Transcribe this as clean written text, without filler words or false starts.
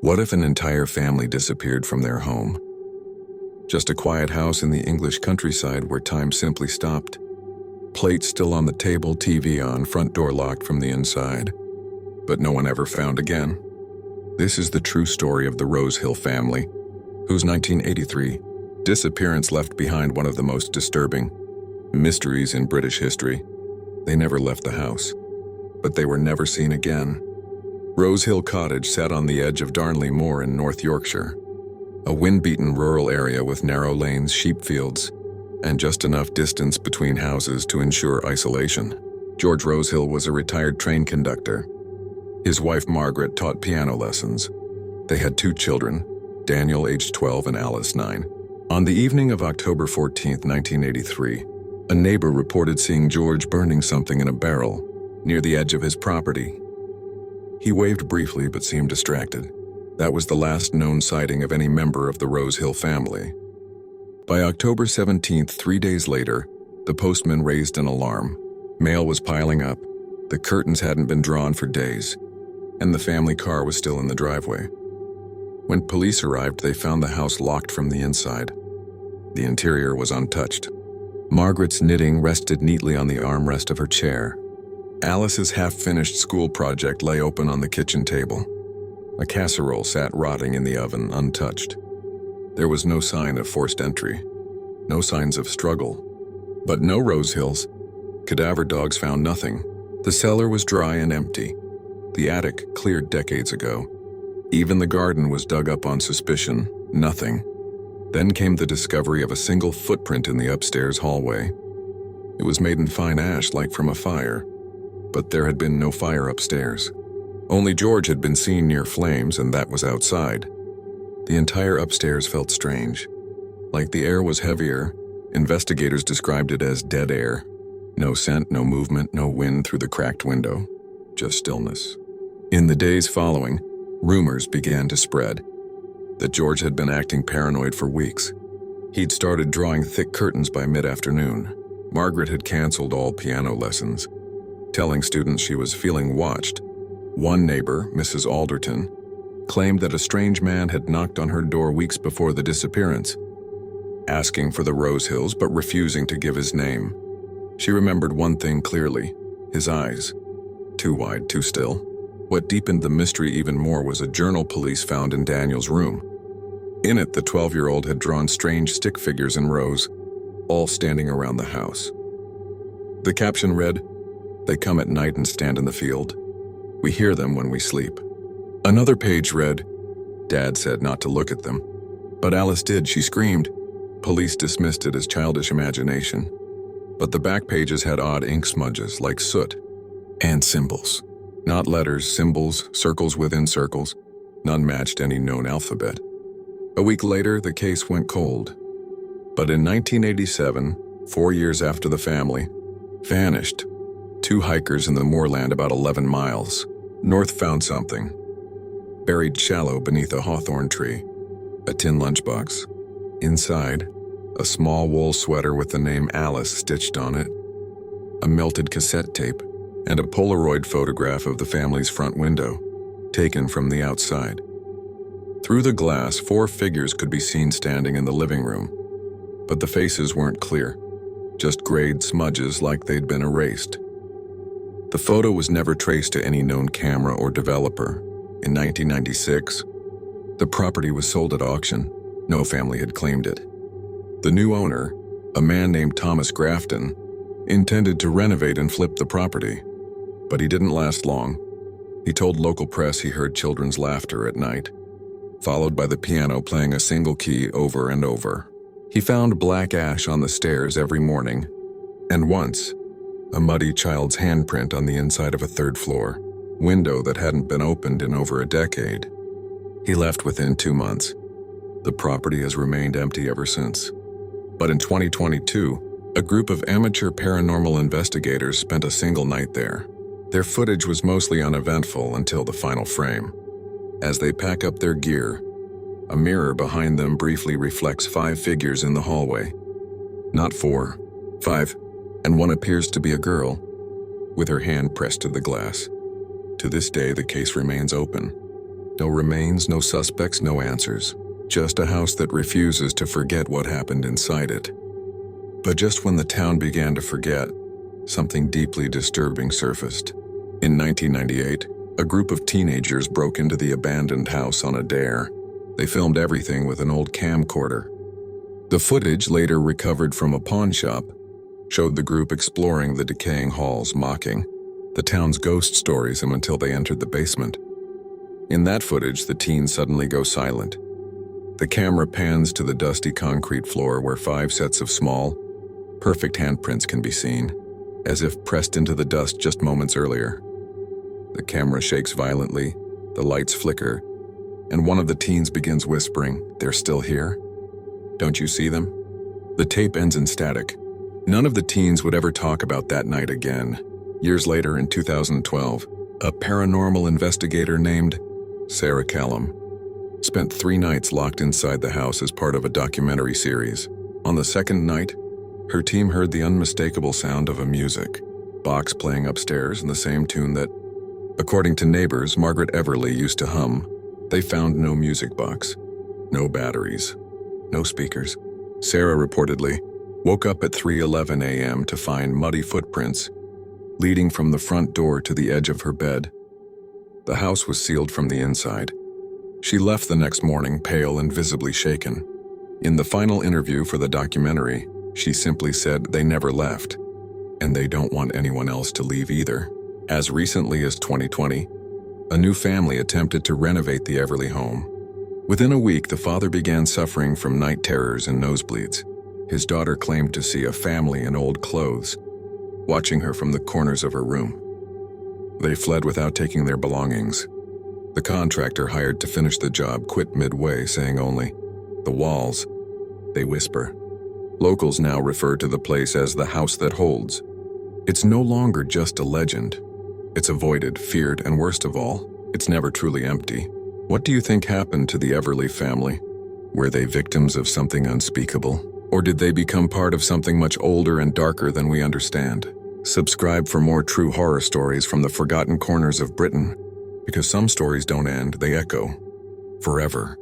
What if an entire family disappeared from their home? Just a quiet house in the English countryside where time simply stopped. Plates still on the table, TV on, front door locked from the inside. But no one ever found again. This is the true story of the Rosehill family, whose 1983 disappearance left behind one of the most disturbing mysteries in British history. They never left the house, but they were never seen again. Rosehill Cottage sat on the edge of Darnley Moor in North Yorkshire, a wind-beaten rural area with narrow lanes, sheep fields, and just enough distance between houses to ensure isolation. George Rosehill was a retired train conductor. His wife Margaret taught piano lessons. They had 2 children, Daniel aged 12 and Alice 9. On the evening of October 14, 1983, a neighbor reported seeing George burning something in a barrel near the edge of his property. He waved briefly but seemed distracted. That was the last known sighting of any member of the Rosehill family. By October 17th, 3 days later, the postman raised an alarm. Mail was piling up, the curtains hadn't been drawn for days, and the family car was still in the driveway. When police arrived, they found the house locked from the inside. The interior was untouched. Margaret's knitting rested neatly on the armrest of her chair. Alice's half-finished school project lay open on the kitchen table. A casserole sat rotting in the oven, untouched. There was no sign of forced entry, no signs of struggle, but no Rosehills. Cadaver dogs found nothing. The cellar was dry and empty. The attic cleared decades ago. Even the garden was dug up on suspicion, nothing. Then came the discovery of a single footprint in the upstairs hallway. It was made in fine ash like from a fire, but there had been no fire upstairs. Only George had been seen near flames, and that was outside. The entire upstairs felt strange. Like the air was heavier, investigators described it as dead air. No scent, no movement, no wind through the cracked window, just stillness. In the days following, rumors began to spread that George had been acting paranoid for weeks. He'd started drawing thick curtains by mid-afternoon. Margaret had canceled all piano lessons, telling students she was feeling watched. One neighbor, Mrs. Alderton, claimed that a strange man had knocked on her door weeks before the disappearance, asking for the Rosehills but refusing to give his name. She remembered one thing clearly: his eyes. Too wide, too still. What deepened the mystery even more was a journal police found in Daniel's room. In it, the 12-year-old had drawn strange stick figures in rows, all standing around the house. The caption read, "They come at night and stand in the field. We hear them when we sleep." Another page read, "Dad said not to look at them, but Alice did. She screamed." Police dismissed it as childish imagination, but the back pages had odd ink smudges like soot and symbols. Not letters, symbols, circles within circles. None matched any known alphabet. A week later, the case went cold. But in 1987, 4 years after the family vanished, 2 hikers in the moorland about 11 miles north found something, buried shallow beneath a hawthorn tree. A tin lunchbox. Inside, a small wool sweater with the name Alice stitched on it, a melted cassette tape, and a Polaroid photograph of the family's front window, taken from the outside. Through the glass, 4 figures could be seen standing in the living room, but the faces weren't clear, just grayed smudges like they'd been erased. The photo was never traced to any known camera or developer. In 1996, the property was sold at auction. No family had claimed it. The new owner, a man named Thomas Grafton, intended to renovate and flip the property, but he didn't last long. He told local press he heard children's laughter at night, followed by the piano playing a single key over and over. He found black ash on the stairs every morning, and once, a muddy child's handprint on the inside of a 3rd floor window that hadn't been opened in over a decade. He left within 2 months. The property has remained empty ever since. But in 2022, a group of amateur paranormal investigators spent a single night there. Their footage was mostly uneventful until the final frame. As they pack up their gear, a mirror behind them briefly reflects 5 figures in the hallway. Not 4, 5, and one appears to be a girl, with her hand pressed to the glass. To this day, the case remains open. No remains, no suspects, no answers. Just a house that refuses to forget what happened inside it. But just when the town began to forget, something deeply disturbing surfaced. In 1998, a group of teenagers broke into the abandoned house on a dare. They filmed everything with an old camcorder. The footage, later recovered from a pawn shop, showed the group exploring the decaying halls, mocking the town's ghost stories until they entered the basement. In that footage, the teens suddenly go silent. The camera pans to the dusty concrete floor where 5 sets of small, perfect handprints can be seen, as if pressed into the dust just moments earlier. The camera shakes violently, the lights flicker, and one of the teens begins whispering, "They're still here? Don't you see them?" The tape ends in static. None of the teens would ever talk about that night again. Years later, in 2012, a paranormal investigator named Sarah Callum spent 3 nights locked inside the house as part of a documentary series. On the second night, her team heard the unmistakable sound of a music box playing upstairs in the same tune that, according to neighbors, Margaret Everly used to hum. They found no music box, no batteries, no speakers. Sarah reportedly woke up at 3:11 a.m. to find muddy footprints leading from the front door to the edge of her bed. The house was sealed from the inside. She left the next morning pale and visibly shaken. In the final interview for the documentary, she simply said they never left, and they don't want anyone else to leave either. As recently as 2020, a new family attempted to renovate the Everly home. Within a week, the father began suffering from night terrors and nosebleeds. His daughter claimed to see a family in old clothes, watching her from the corners of her room. They fled without taking their belongings. The contractor hired to finish the job quit midway, saying only, "The walls, they whisper." Locals now refer to the place as the house that holds. It's no longer just a legend. It's avoided, feared, and worst of all, it's never truly empty. What do you think happened to the Everly family? Were they victims of something unspeakable? Or did they become part of something much older and darker than we understand? Subscribe for more true horror stories from the forgotten corners of Britain, because some stories don't end, they echo forever.